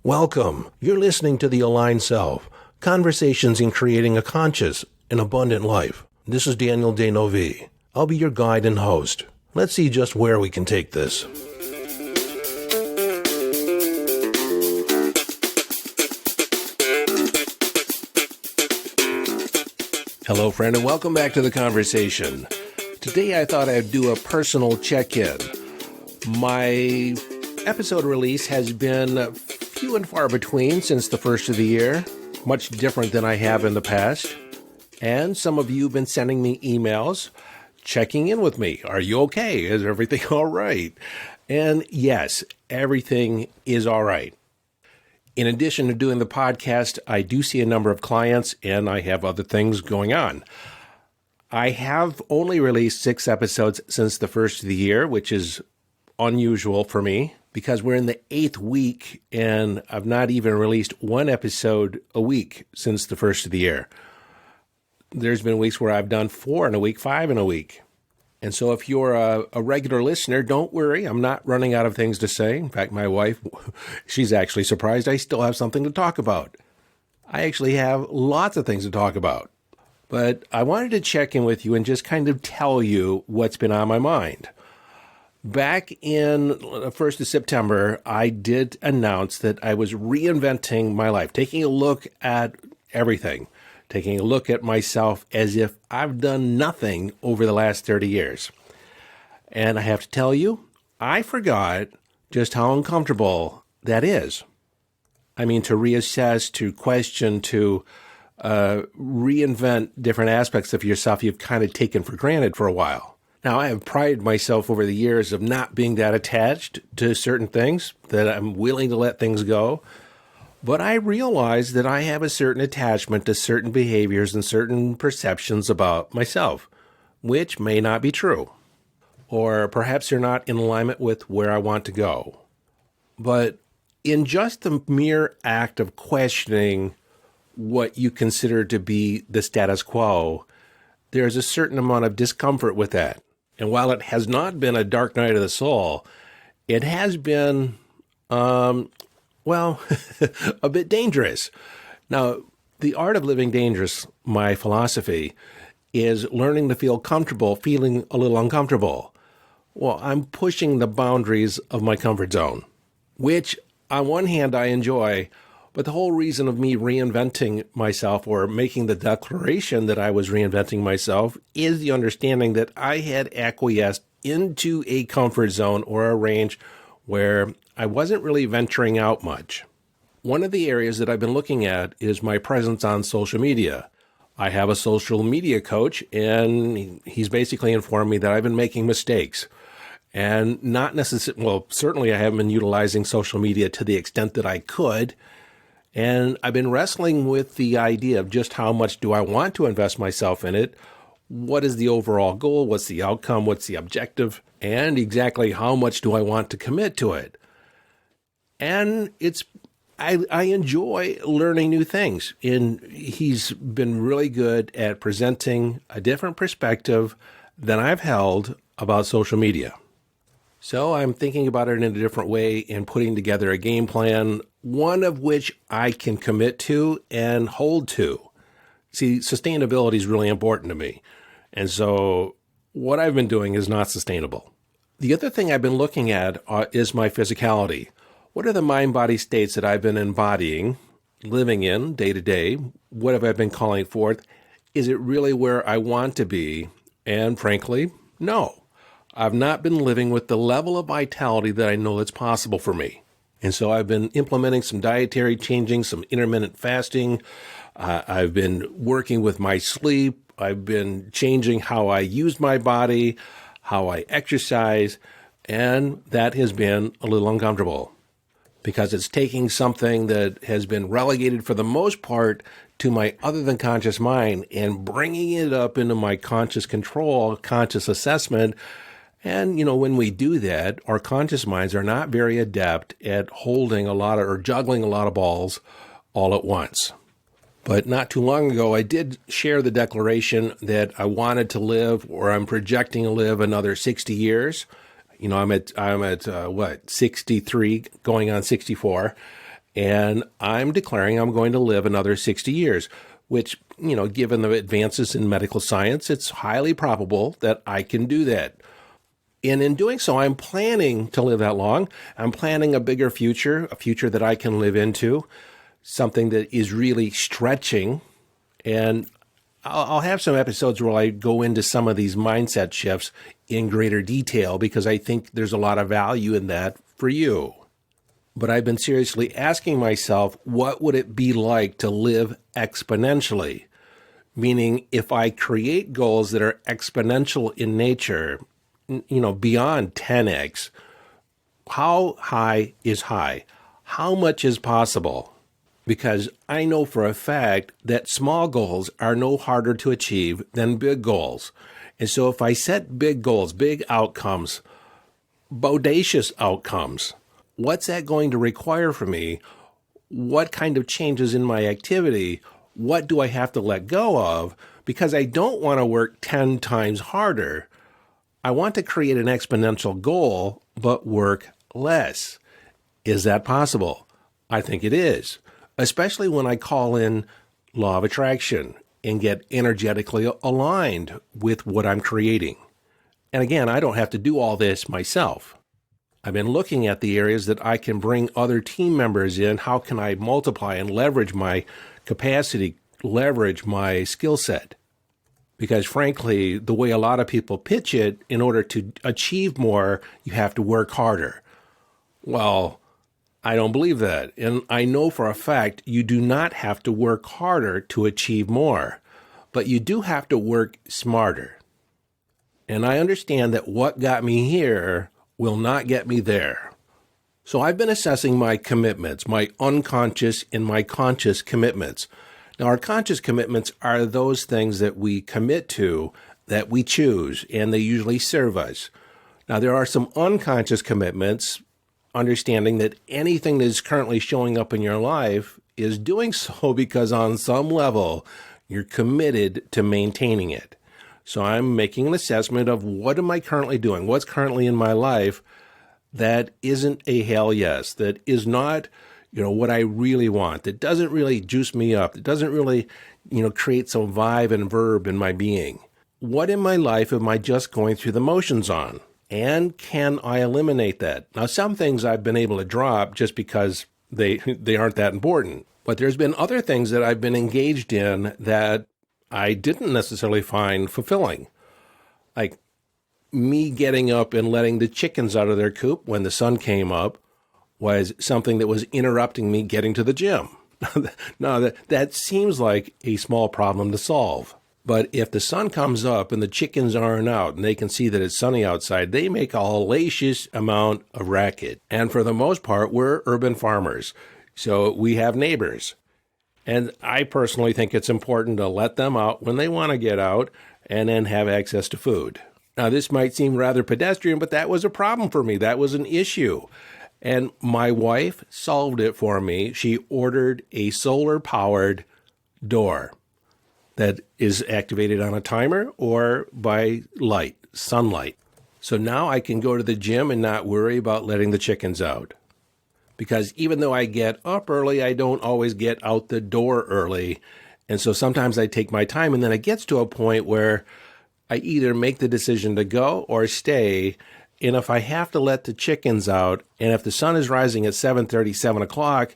Welcome. You're listening to The Aligned Self, Conversations in Creating a Conscious and Abundant Life. This is Daniel Denovi. I'll be your guide and host. Let's see just where we can take this. Hello, friend, and welcome back to the conversation. Today I thought I'd do a personal check-in. My episode release has been few and far between since the first of the year, much different than I have in the past. And some of you have been sending me emails, checking in with me. Are you okay? Is everything all right? And yes, everything is all right. In addition to doing the podcast, I do see a number of clients and I have other things going on. I have only released 6 episodes since the first of the year, which is unusual for me because we're in the 8th week and I've not even released 1 episode a week since the first of the year. There's been weeks where I've done 4 in a week, 5 in a week. And so if you're a regular listener, don't worry. I'm not running out of things to say. In fact, my wife, she's actually surprised I still have something to talk about. I actually have lots of things to talk about. But I wanted to check in with you and just kind of tell you what's been on my mind. Back in the 1st of September, I did announce that I was reinventing my life, taking a look at everything, taking a look at myself as if I've done nothing over the last 30 years. And I have to tell you, I forgot just how uncomfortable that is. I mean, to reassess, to question, to reinvent different aspects of yourself you've kind of taken for granted for a while. Now, I have prided myself over the years of not being that attached to certain things, that I'm willing to let things go. But I realize that I have a certain attachment to certain behaviors and certain perceptions about myself, which may not be true. Or perhaps they're not in alignment with where I want to go. But in just the mere act of questioning what you consider to be the status quo, there's a certain amount of discomfort with that. And while it has not been a dark night of the soul, it has been, a bit dangerous. Now, the art of living dangerous, my philosophy, is learning to feel comfortable, feeling a little uncomfortable. Well, I'm pushing the boundaries of my comfort zone, which on one hand I enjoy, but the whole reason of me reinventing myself or making the declaration that I was reinventing myself is the understanding that I had acquiesced into a comfort zone or a range where I wasn't really venturing out much. One of the areas that I've been looking at is my presence on social media. I have a social media coach, and he's basically informed me that I've been making mistakes. And not necessarily, well, certainly I haven't been utilizing social media to the extent that I could. And I've been wrestling with the idea of just how much do I want to invest myself in it? What is the overall goal? What's the outcome? What's the objective? And exactly how much do I want to commit to it? And I enjoy learning new things. And he's been really good at presenting a different perspective than I've held about social media. So I'm thinking about it in a different way and putting together a game plan, one of which I can commit to and hold to. See, sustainability is really important to me. And so what I've been doing is not sustainable. The other thing I've been looking at is my physicality. What are the mind-body states that I've been embodying, living in day to day? What have I been calling forth? Is it really where I want to be? And frankly, no. I've not been living with the level of vitality that I know that's possible for me. And so I've been implementing some dietary changing, some intermittent fasting. I've been working with my sleep. I've been changing how I use my body, how I exercise, and that has been a little uncomfortable because it's taking something that has been relegated for the most part to my other than conscious mind and bringing it up into my conscious control, conscious assessment. And, when we do that, our conscious minds are not very adept at holding a lot of, or juggling a lot of balls all at once. But not too long ago, I did share the declaration that I wanted to live, or I'm projecting to live another 60 years. I'm at 63, going on 64. And I'm declaring I'm going to live another 60 years, which, given the advances in medical science, it's highly probable that I can do that. And in doing so, I'm planning to live that long. I'm planning a bigger future, a future that I can live into, something that is really stretching. And I'll have some episodes where I go into some of these mindset shifts in greater detail because I think there's a lot of value in that for you. But I've been seriously asking myself, what would it be like to live exponentially? Meaning, if I create goals that are exponential in nature, beyond 10x, how high is high? How much is possible? Because I know for a fact that small goals are no harder to achieve than big goals. And so if I set big goals, big outcomes, bodacious outcomes, what's that going to require from me? What kind of changes in my activity? What do I have to let go of? Because I don't want to work 10 times harder. I want to create an exponential goal, but work less. Is that possible? I think it is, especially when I call in law of attraction and get energetically aligned with what I'm creating. And again, I don't have to do all this myself. I've been looking at the areas that I can bring other team members in. How can I multiply and leverage my capacity, leverage my skill set? Because frankly, the way a lot of people pitch it, in order to achieve more, you have to work harder. Well, I don't believe that. And I know for a fact you do not have to work harder to achieve more, but you do have to work smarter. And I understand that what got me here will not get me there. So I've been assessing my commitments, my unconscious and my conscious commitments. Now, our conscious commitments are those things that we commit to, that we choose, and they usually serve us. Now, there are some unconscious commitments, understanding that anything that is currently showing up in your life is doing so because on some level, you're committed to maintaining it. So I'm making an assessment of what am I currently doing? What's currently in my life that isn't a hell yes, that is not, what I really want, that doesn't really juice me up, that doesn't really, create some vibe and verb in my being. What in my life am I just going through the motions on? And can I eliminate that? Now, some things I've been able to drop just because they aren't that important. But there's been other things that I've been engaged in that I didn't necessarily find fulfilling. Like me getting up and letting the chickens out of their coop when the sun came up was something that was interrupting me getting to the gym. Now, that seems like a small problem to solve. But if the sun comes up and the chickens aren't out and they can see that it's sunny outside, they make a hellacious amount of racket. And for the most part, we're urban farmers. So we have neighbors. And I personally think it's important to let them out when they want to get out and then have access to food. Now, this might seem rather pedestrian, but that was a problem for me. That was an issue. And my wife solved it for me. She ordered a solar-powered door that is activated on a timer or by light, sunlight. So now I can go to the gym and not worry about letting the chickens out. Because even though I get up early, I don't always get out the door early. And so sometimes I take my time, and then it gets to a point where I either make the decision to go or stay. And if I have to let the chickens out, and if the sun is rising at 7:30, 7 o'clock,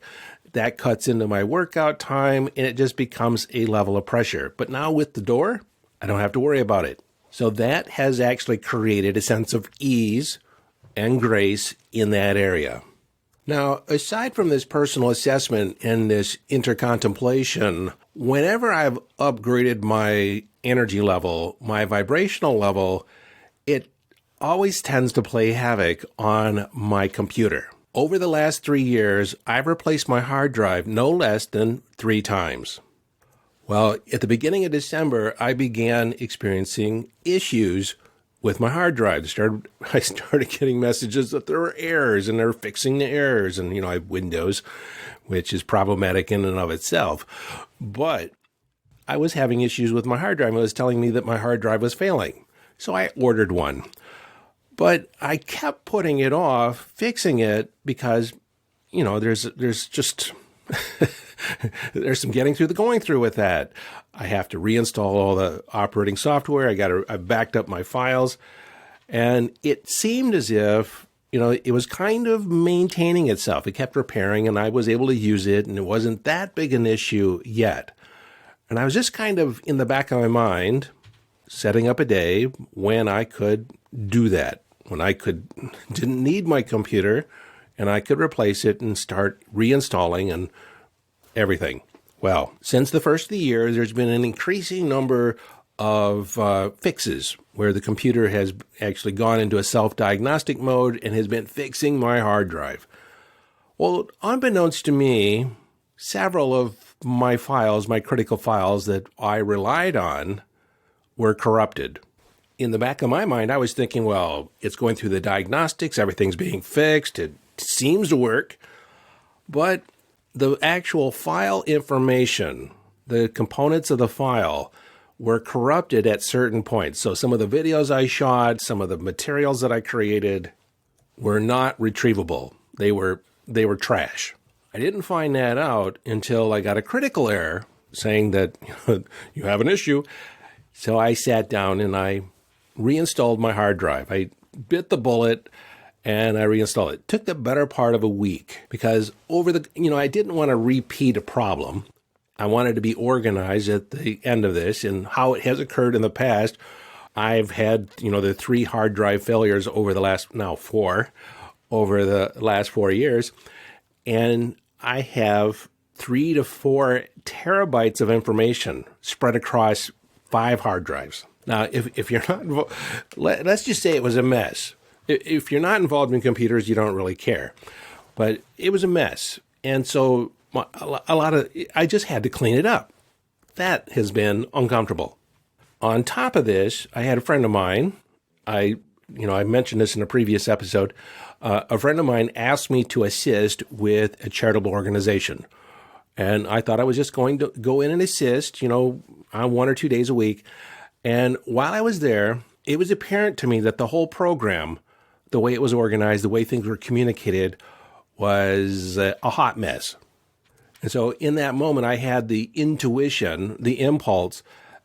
that cuts into my workout time, and it just becomes a level of pressure. But now with the door, I don't have to worry about it. So that has actually created a sense of ease and grace in that area. Now, aside from this personal assessment and this intercontemplation, whenever I've upgraded my energy level, my vibrational level, it always tends to play havoc on my computer. Over the last 3 years, I've replaced my hard drive no less than 3 times. Well, at the beginning of December, I began experiencing issues with my hard drive. I started getting messages that there were errors, and they're fixing the errors. And, I have Windows, which is problematic in and of itself. But I was having issues with my hard drive. It was telling me that my hard drive was failing. So I ordered one. But I kept putting it off, fixing it, because there's just there's some getting through the going through with that. I have to reinstall all the operating software. I've backed up my files, and it seemed as if, it was kind of maintaining itself. It kept repairing, and I was able to use it, and it wasn't that big an issue yet. And I was just kind of in the back of my mind setting up a day when I could do that, when didn't need my computer, and I could replace it and start reinstalling and everything. Well, since the first of the year, there's been an increasing number of fixes where the computer has actually gone into a self-diagnostic mode and has been fixing my hard drive. Well, unbeknownst to me, several of my files, my critical files that I relied on, were corrupted. In the back of my mind, I was thinking, well, it's going through the diagnostics, everything's being fixed, it seems to work, but the actual file information, the components of the file, were corrupted at certain points. So some of the videos I shot, some of the materials that I created were not retrievable. They were trash. I didn't find that out until I got a critical error saying that you have an issue. So I sat down and I reinstalled my hard drive. I bit the bullet and I reinstalled it. It took the better part of a week because I didn't want to repeat a problem. I wanted to be organized at the end of this, and how it has occurred in the past. I've had, the 3 hard drive failures over the last 4 years, and I have 3 to 4 terabytes of information spread across 5 hard drives. Now, if you're not, let's just say it was a mess. If you're not involved in computers, you don't really care, but it was a mess, and so I just had to clean it up. That has been uncomfortable. On top of this, I had a friend of mine. I mentioned this in a previous episode. A friend of mine asked me to assist with a charitable organization. And I thought I was just going to go in and assist, on 1 or 2 days a week. And while I was there, it was apparent to me that the whole program, the way it was organized, the way things were communicated, was a hot mess. And so in that moment, I had the intuition, the impulse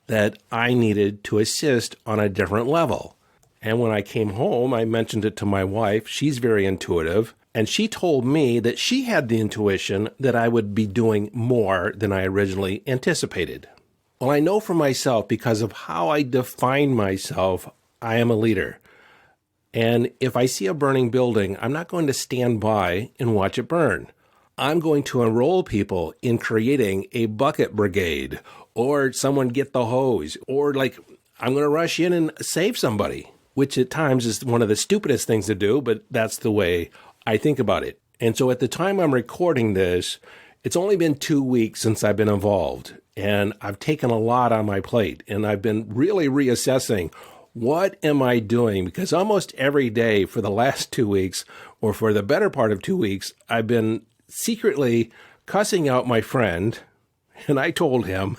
that I needed to assist on a different level. And when I came home, I mentioned it to my wife. She's very intuitive. And she told me that she had the intuition that I would be doing more than I originally anticipated. Well, I know for myself, because of how I define myself, I am a leader. And if I see a burning building, I'm not going to stand by and watch it burn. I'm going to enroll people in creating a bucket brigade, or someone get the hose, or I'm going to rush in and save somebody, which at times is one of the stupidest things to do, but that's the way I think about it. And so at the time I'm recording this, it's only been 2 weeks since I've been involved, and I've taken a lot on my plate, and I've been really reassessing what am I doing? Because almost every day for the last 2 weeks, or for the better part of 2 weeks, I've been secretly cussing out my friend, and I told him,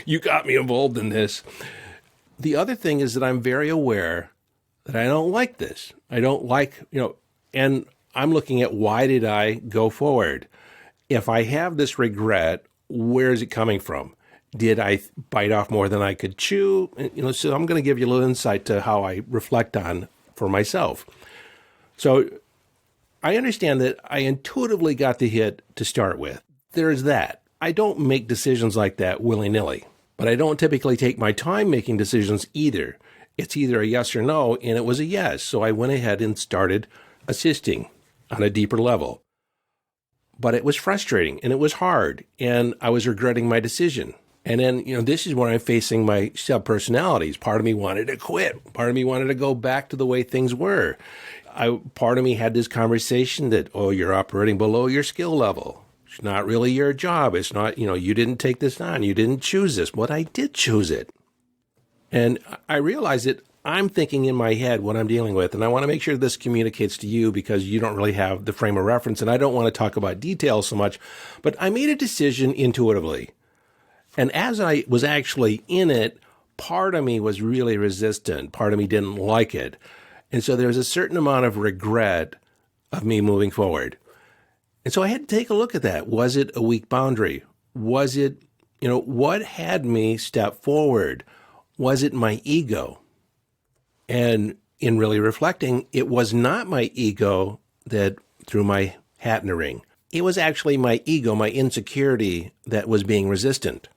you got me involved in this. The other thing is that I'm very aware that I don't like this. I don't like, and I'm looking at, why did I go forward? If I have this regret, where is it coming from? Did I bite off more than I could chew? So I'm going to give you a little insight to how I reflect on for myself. So I understand that I intuitively got the hit to start with. There's that. I don't make decisions like that willy-nilly, but I don't typically take my time making decisions either. It's either a yes or no, and it was a yes. So I went ahead and started assisting on a deeper level. But it was frustrating, and it was hard, and I was regretting my decision. And then, this is when I'm facing my sub-personalities. Part of me wanted to quit. Part of me wanted to go back to the way things were. Part of me had this conversation that, you're operating below your skill level. It's not really your job. It's not, you didn't take this on. You didn't choose this. But I did choose it. And I realized that I'm thinking in my head what I'm dealing with. And I want to make sure this communicates to you, because you don't really have the frame of reference. And I don't want to talk about details so much. But I made a decision intuitively. And as I was actually in it, part of me was really resistant. Part of me didn't like it. And so there was a certain amount of regret of me moving forward. And so I had to take a look at that. Was it a weak boundary? Was it, what had me step forward? Was it my ego? And in really reflecting, it was not my ego that threw my hat in the ring. It was actually my ego, my insecurity, that was being resistant.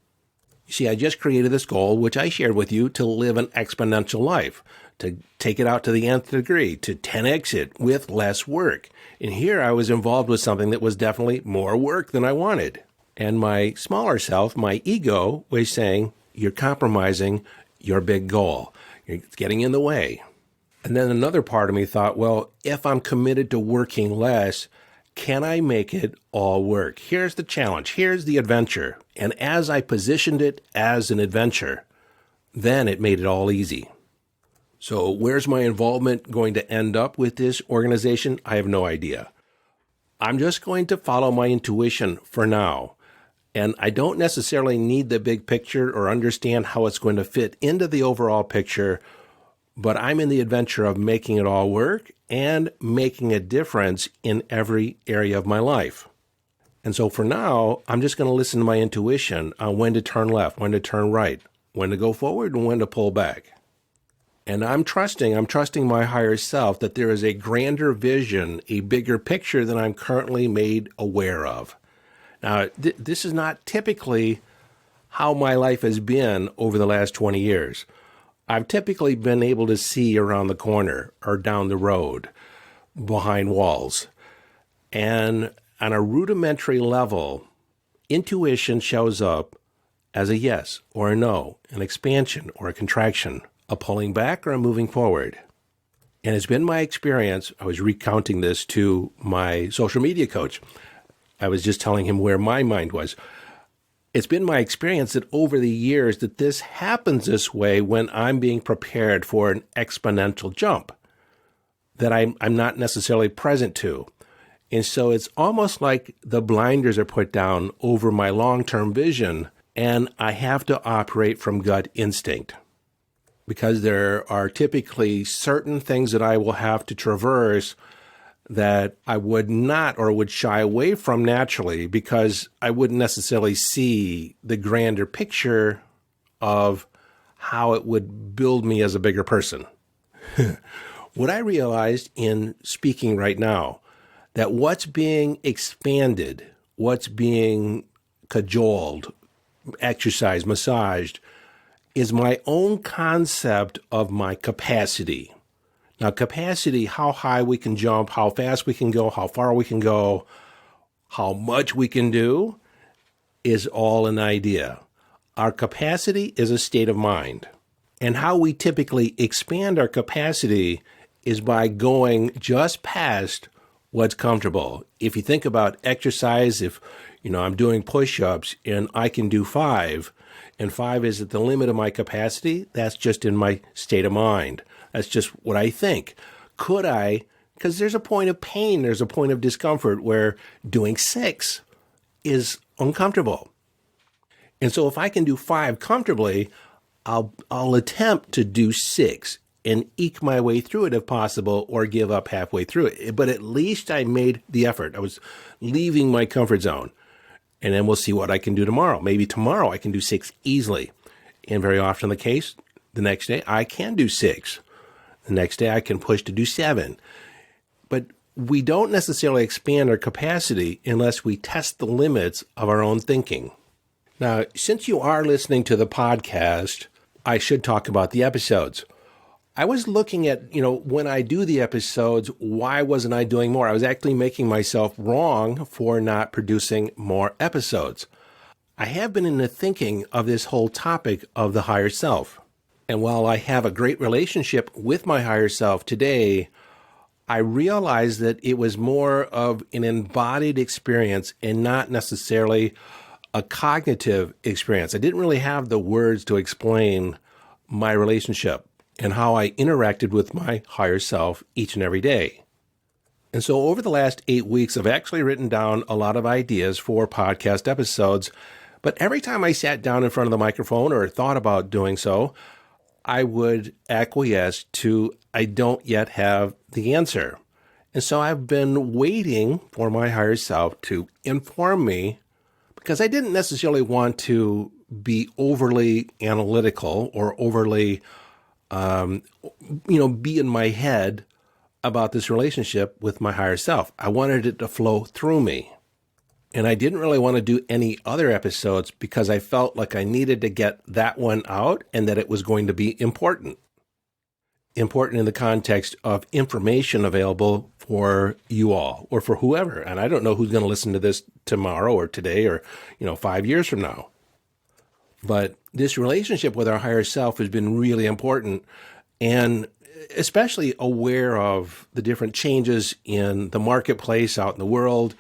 You see, I just created this goal, which I shared with you, to live an exponential life, to take it out to the nth degree, to 10x it with less work. And here I was involved with something that was definitely more work than I wanted. And my smaller self, my ego, was saying, you're compromising your big goal. You're getting in the way. And then another part of me thought, well, if I'm committed to working less, can I make it all work? Here's the challenge. Here's the adventure. And as I positioned it as an adventure, then it made it all easy. So where's my involvement going to end up with this organization? I have no idea. I'm just going to follow my intuition for now. And I don't necessarily need the big picture or understand how it's going to fit into the overall picture, but I'm in the adventure of making it all work and making a difference in every area of my life. And so for now, I'm just going to listen to my intuition on when to turn left, when to turn right, when to go forward, and when to pull back. And I'm trusting my higher self that there is a grander vision, a bigger picture than I'm currently made aware of. Now, this is not typically how my life has been over the last 20 years. I've typically been able to see around the corner or down the road, behind walls. And on a rudimentary level, intuition shows up as a yes or a no, an expansion or a contraction, a pulling back or a moving forward. And it's been my experience, I was recounting this to my social media coach. I was just telling him where my mind was. It's been my experience that over the years that this happens this way when I'm being prepared for an exponential jump that I'm not necessarily present to. And so it's almost like the blinders are put down over my long-term vision, and I have to operate from gut instinct. Because there are typically certain things that I will have to traverse that I would not or would shy away from naturally because I wouldn't necessarily see the grander picture of how it would build me as a bigger person. What I realized in speaking right now, that what's being expanded, what's being cajoled, exercised, massaged, is my own concept of my capacity. Now, capacity, how high we can jump, how fast we can go, how far we can go, how much we can do, is all an idea. Our capacity is a state of mind. And how we typically expand our capacity is by going just past what's comfortable. If you think about exercise, if I'm doing push-ups and I can do 5, and 5 is at the limit of my capacity, that's just in my state of mind. That's just what I think. Could I? Because there's a point of pain, there's a point of discomfort where doing 6 is uncomfortable. And so if I can do 5 comfortably, I'll attempt to do 6 and eke my way through it if possible, or give up halfway through it. But at least I made the effort. I was leaving my comfort zone. And then we'll see what I can do tomorrow. Maybe tomorrow I can do 6 easily. And very often the case, the next day I can do 6. The next day I can push to do 7. But we don't necessarily expand our capacity unless we test the limits of our own thinking. Now, since you are listening to the podcast, I should talk about the episodes. I was looking at, when I do the episodes, why wasn't I doing more? I was actually making myself wrong for not producing more episodes. I have been in the thinking of this whole topic of the higher self. And while I have a great relationship with my higher self today, I realized that it was more of an embodied experience and not necessarily a cognitive experience. I didn't really have the words to explain my relationship and how I interacted with my higher self each and every day. And so over the last 8 weeks, I've actually written down a lot of ideas for podcast episodes, but every time I sat down in front of the microphone or thought about doing so, I would acquiesce to, I don't yet have the answer. And so I've been waiting for my higher self to inform me because I didn't necessarily want to be overly analytical or overly, be in my head about this relationship with my higher self. I wanted it to flow through me. And I didn't really want to do any other episodes because I felt like I needed to get that one out and that it was going to be important. Important in the context of information available for you all or for whoever. And I don't know who's going to listen to this tomorrow or today or, 5 years from now. But this relationship with our higher self has been really important, and especially aware of the different changes in the marketplace out in the world.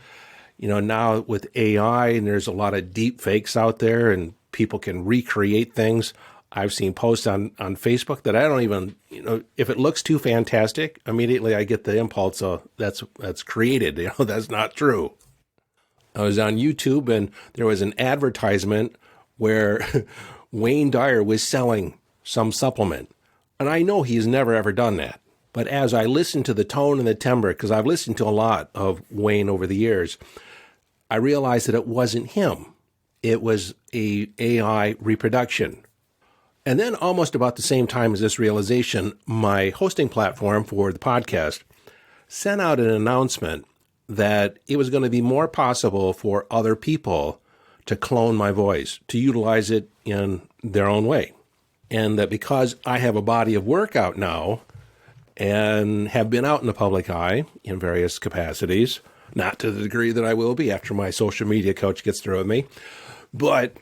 Now with AI, and there's a lot of deep fakes out there and people can recreate things. I've seen posts on Facebook that I don't even, if it looks too fantastic, immediately I get the impulse of that's created. That's not true. I was on YouTube and there was an advertisement where Wayne Dyer was selling some supplement. And I know he's never ever done that. But as I listened to the tone and the timbre, because I've listened to a lot of Wayne over the years, I realized that it wasn't him. It was a AI reproduction. And then almost about the same time as this realization, my hosting platform for the podcast sent out an announcement that it was going to be more possible for other people to clone my voice, to utilize it in their own way. And that because I have a body of work out now and have been out in the public eye in various capacities, not to the degree that I will be after my social media coach gets through with me, but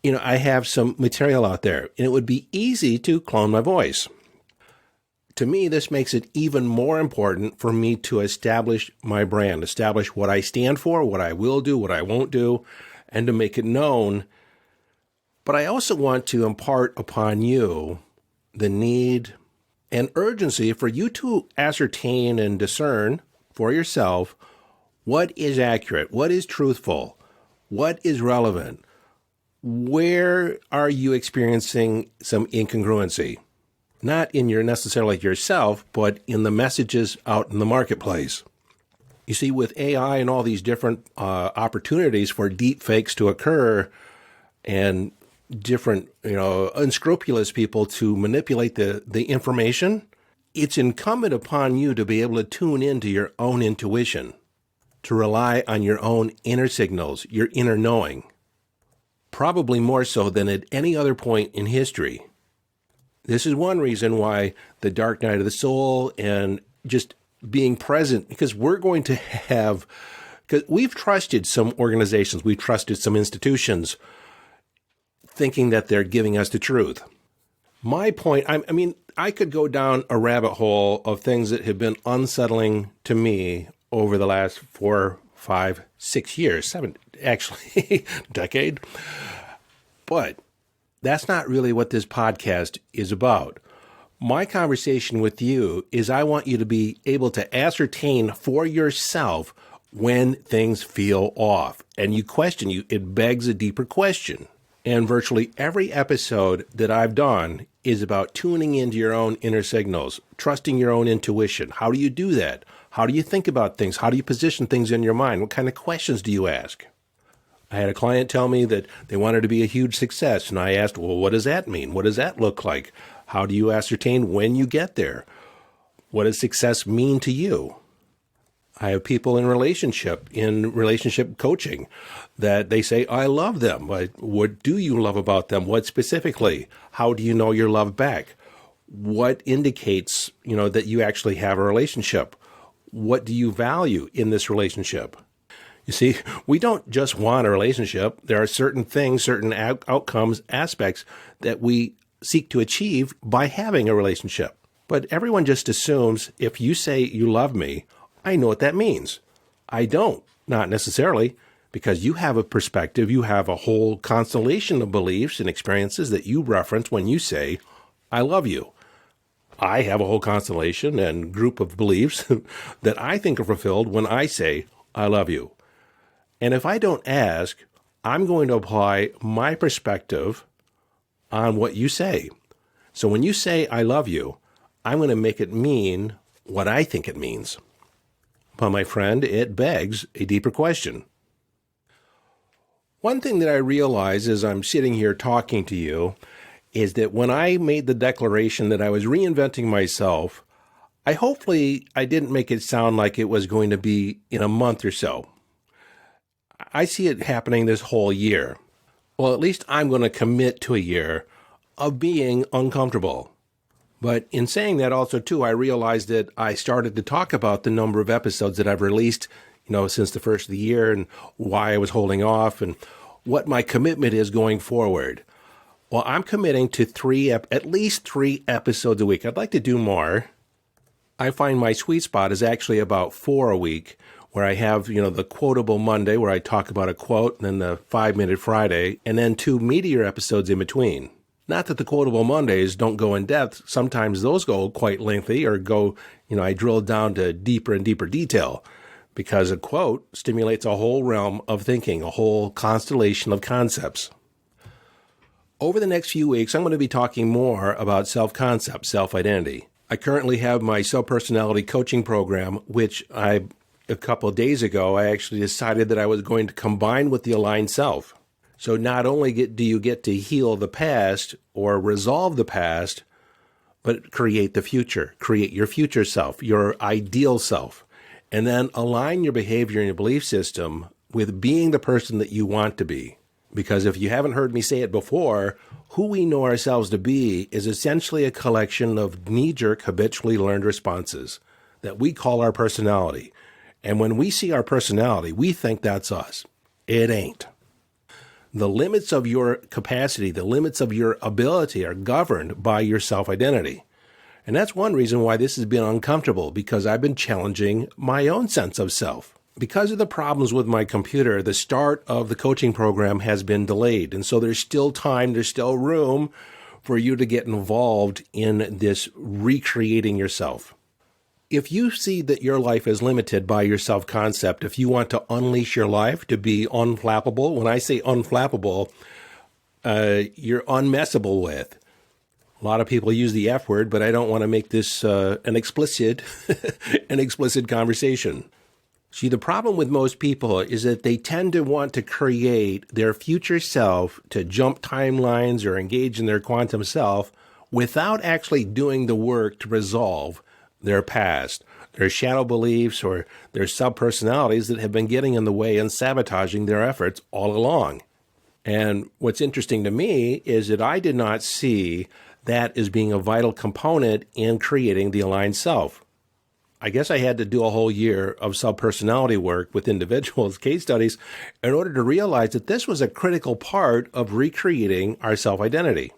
I have some material out there, and it would be easy to clone my voice. To me, this makes it even more important for me to establish my brand, establish what I stand for, what I will do, what I won't do, and to make it known. But I also want to impart upon you the need and urgency for you to ascertain and discern for yourself what is accurate, what is truthful, what is relevant. Where are you experiencing some incongruency? Not in your necessarily yourself, but in the messages out in the marketplace. You see, with AI and all these different opportunities for deep fakes to occur and different, unscrupulous people to manipulate the information, it's incumbent upon you to be able to tune into your own intuition, to rely on your own inner signals, your inner knowing. Probably more so than at any other point in history. This is one reason why the dark night of the soul and just being present, because we're going to have, because we've trusted some organizations, we've trusted some institutions, thinking that they're giving us the truth. My point, I could go down a rabbit hole of things that have been unsettling to me over the last 4, 5, 6 years, 7, actually, decade. But that's not really what this podcast is about. My conversation with you is I want you to be able to ascertain for yourself when things feel off. And it begs a deeper question. And virtually every episode that I've done is about tuning into your own inner signals, trusting your own intuition. How do you do that? How do you think about things? How do you position things in your mind? What kind of questions do you ask? I had a client tell me that they wanted to be a huge success, and I asked, well, what does that mean? What does that look like? How do you ascertain when you get there? What does success mean to you? I have people in relationship coaching that they say, I love them. What do you love about them? What specifically? How do you know you're loved back? What indicates, that you actually have a relationship? What do you value in this relationship? You see, we don't just want a relationship. There are certain things, certain outcomes, aspects that we seek to achieve by having a relationship. But everyone just assumes if you say you love me, I know what that means. I don't, not necessarily, because you have a perspective, you have a whole constellation of beliefs and experiences that you reference when you say, I love you. I have a whole constellation and group of beliefs that I think are fulfilled when I say, I love you. And if I don't ask, I'm going to apply my perspective on what you say. So when you say, I love you, I'm going to make it mean what I think it means. But my friend, it begs a deeper question. One thing that I realize as I'm sitting here talking to you is that when I made the declaration that I was reinventing myself, I didn't make it sound like it was going to be in a month or so. I see it happening this whole year. Well, at least I'm going to commit to a year of being uncomfortable. But in saying that also, too, I realized that I started to talk about the number of episodes that I've released, since the first of the year and why I was holding off and what my commitment is going forward. Well, I'm committing to at least 3 episodes a week. I'd like to do more. I find my sweet spot is actually about 4 a week, where I have, the quotable Monday where I talk about a quote, and then the 5-minute Friday, and then 2 meatier episodes in between. Not that the quotable Mondays don't go in depth. Sometimes those go quite lengthy or I drill down to deeper and deeper detail because a quote stimulates a whole realm of thinking, a whole constellation of concepts. Over the next few weeks, I'm going to be talking more about self-concept, self-identity. I currently have my self-personality coaching program, which a couple of days ago, I actually decided that I was going to combine with the aligned self. So not only do you get to heal the past or resolve the past, but create the future, create your future self, your ideal self, and then align your behavior and your belief system with being the person that you want to be. Because if you haven't heard me say it before, who we know ourselves to be is essentially a collection of knee-jerk, habitually learned responses that we call our personality. And when we see our personality, we think that's us. It ain't. The limits of your capacity, the limits of your ability are governed by your self-identity. And that's one reason why this has been uncomfortable, because I've been challenging my own sense of self. Because of the problems with my computer, the start of the coaching program has been delayed. And so there's still time, there's still room for you to get involved in this recreating yourself. If you see that your life is limited by your self-concept, if you want to unleash your life to be unflappable, when I say unflappable, you're unmessable with. A lot of people use the F word, but I don't want to make this an explicit conversation. See, the problem with most people is that they tend to want to create their future self to jump timelines or engage in their quantum self without actually doing the work to resolve their past, their shadow beliefs, or their sub-personalities that have been getting in the way and sabotaging their efforts all along. And what's interesting to me is that I did not see that as being a vital component in creating the aligned self. I guess I had to do a whole year of sub-personality work with individuals, case studies, in order to realize that this was a critical part of recreating our self-identity.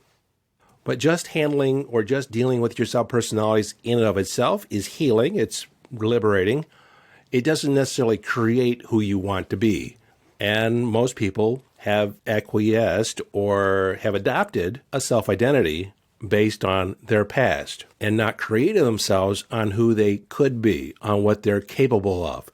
But just handling or just dealing with your sub-personalities in and of itself is healing. It's liberating. It doesn't necessarily create who you want to be. And most people have acquiesced or have adopted a self-identity based on their past and not created themselves on who they could be, on what they're capable of.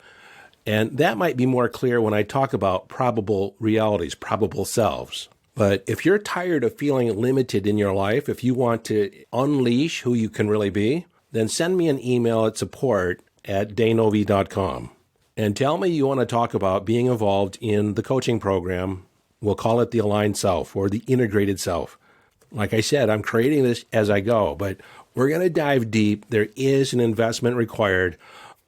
And that might be more clear when I talk about probable realities, probable selves. But if you're tired of feeling limited in your life, if you want to unleash who you can really be, then send me an email at support@danovi.com and tell me you want to talk about being involved in the coaching program. We'll call it the aligned self or the integrated self. Like I said, I'm creating this as I go, but we're going to dive deep. There is an investment required,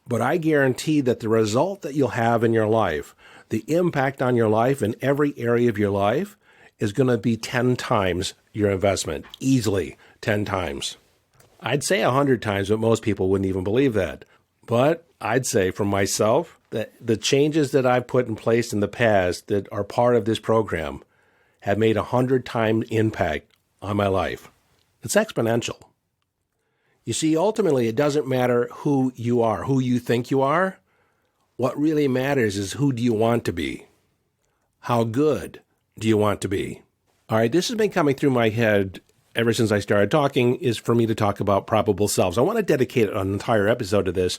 but I guarantee that the result that you'll have in your life, the impact on your life in every area of your life, is going to be 10 times your investment, easily 10 times. I'd say 100 times, but most people wouldn't even believe that. But I'd say for myself that the changes that I've put in place in the past that are part of this program have made 100-time impact on my life. It's exponential. You see, ultimately, it doesn't matter who you are, who you think you are. What really matters is who do you want to be? How good do you want to be? All right, this has been coming through my head ever since I started talking, is for me to talk about probable selves. I want to dedicate an entire episode to this,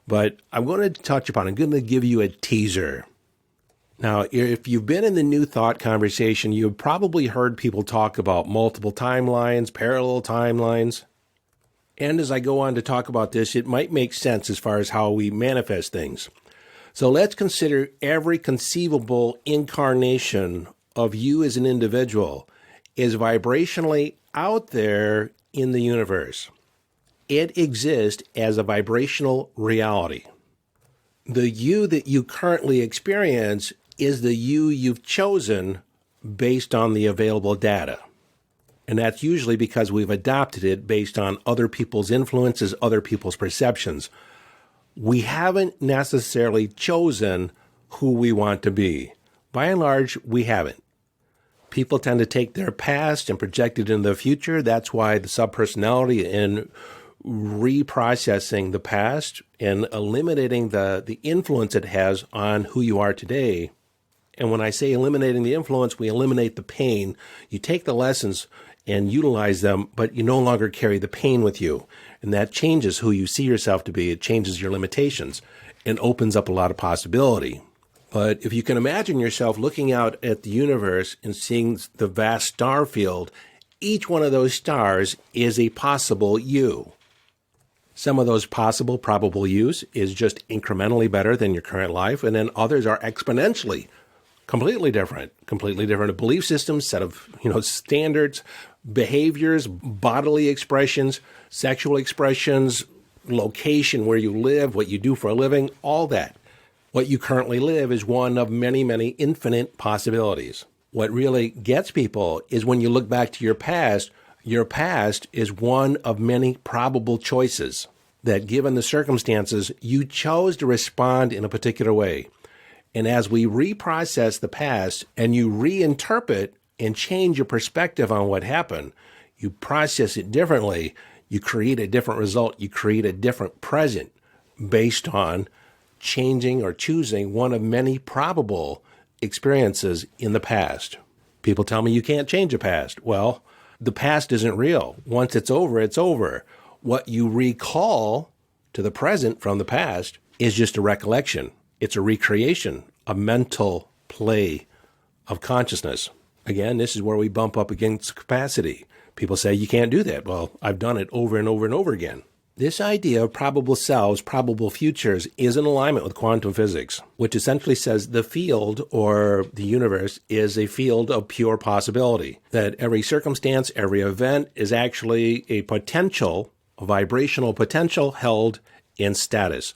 but I'm going to touch upon, I'm going to give you a teaser. Now, if you've been in the New Thought conversation, you've probably heard people talk about multiple timelines, parallel timelines. And as I go on to talk about this, it might make sense as far as how we manifest things. So let's consider every conceivable incarnation of you as an individual is vibrationally out there in the universe. It exists as a vibrational reality. The you that you currently experience is the you you've chosen based on the available data. And that's usually because we've adopted it based on other people's influences, other people's perceptions. We haven't necessarily chosen who we want to be. By and large, we haven't. People tend to take their past and project it into the future. That's why the subpersonality and reprocessing the past and eliminating the influence it has on who you are today. And when I say eliminating the influence, we eliminate the pain. You take the lessons and utilize them, but you no longer carry the pain with you. And that changes who you see yourself to be. It changes your limitations and opens up a lot of possibility. But if you can imagine yourself looking out at the universe and seeing the vast star field, each one of those stars is a possible you. Some of those possible probable yous is just incrementally better than your current life, and then others are exponentially completely different belief systems, set of standards, behaviors, bodily expressions, sexual expressions, location where you live, what you do for a living, all that. What you currently live is one of many, many infinite possibilities. What really gets people is when you look back to your past is one of many probable choices that, given the circumstances, you chose to respond in a particular way. And as we reprocess the past and you reinterpret and change your perspective on what happened, you process it differently, you create a different result, you create a different present based on changing or choosing one of many probable experiences in the past. People tell me you can't change the past. Well, the past isn't real. Once it's over, it's over. What you recall to the present from the past is just a recollection. It's a recreation, a mental play of consciousness. Again, this is where we bump up against capacity. People say you can't do that. Well, I've done it over and over and over again. This idea of probable selves, probable futures, is in alignment with quantum physics, which essentially says the field or the universe is a field of pure possibility, that every circumstance, every event is actually a potential, a vibrational potential held in status.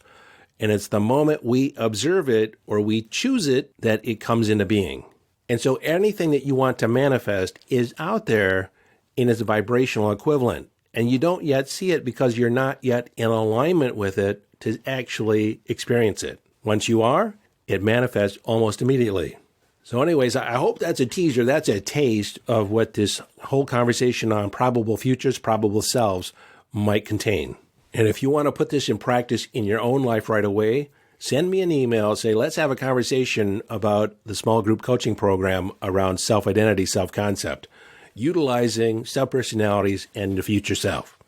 And it's the moment we observe it or we choose it that it comes into being. And so anything that you want to manifest is out there in its vibrational equivalent. And you don't yet see it because you're not yet in alignment with it to actually experience it. Once you are, it manifests almost immediately. So anyways, I hope that's a teaser. That's a taste of what this whole conversation on probable futures, probable selves might contain. And if you want to put this in practice in your own life right away, send me an email. Say, let's have a conversation about the small group coaching program around self-identity, self-concept, utilizing subpersonalities and the future self.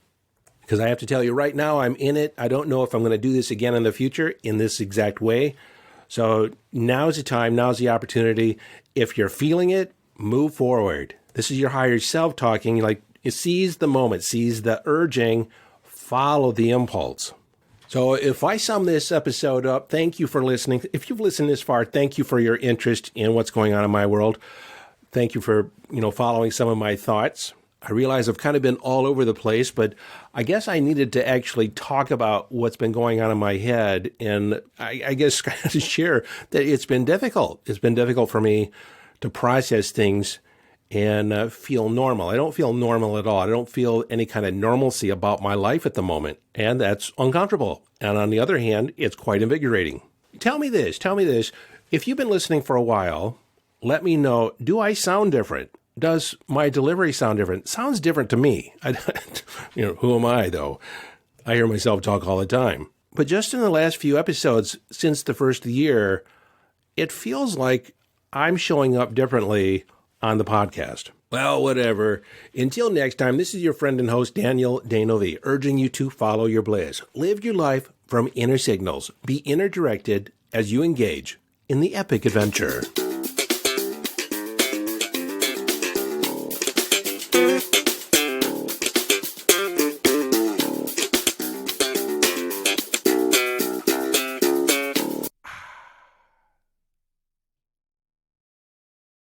Because I have to tell you right now, I'm in it. I don't know if I'm going to do this again in the future in this exact way. So now's the time, now's the opportunity. If you're feeling it, move forward. This is your higher self talking, like seize the moment, seize the urging, follow the impulse. So if I sum this episode up, thank you for listening. If you've listened this far, thank you for your interest in what's going on in my world. Thank you for, following some of my thoughts. I realize I've kind of been all over the place, but I guess I needed to actually talk about what's been going on in my head. And I guess kind of share that it's been difficult. It's been difficult for me to process things and feel normal. I don't feel normal at all. I don't feel any kind of normalcy about my life at the moment. And that's uncomfortable. And on the other hand, it's quite invigorating. Tell me this. If you've been listening for a while, let me know, do I sound different? Does my delivery sound different? Sounds different to me. Who am I, though? I hear myself talk all the time. But just in the last few episodes since the first year, it feels like I'm showing up differently on the podcast. Well, whatever. Until next time, this is your friend and host, Daniel Danovi, urging you to follow your bliss. Live your life from inner signals. Be inner directed as you engage in the epic adventure.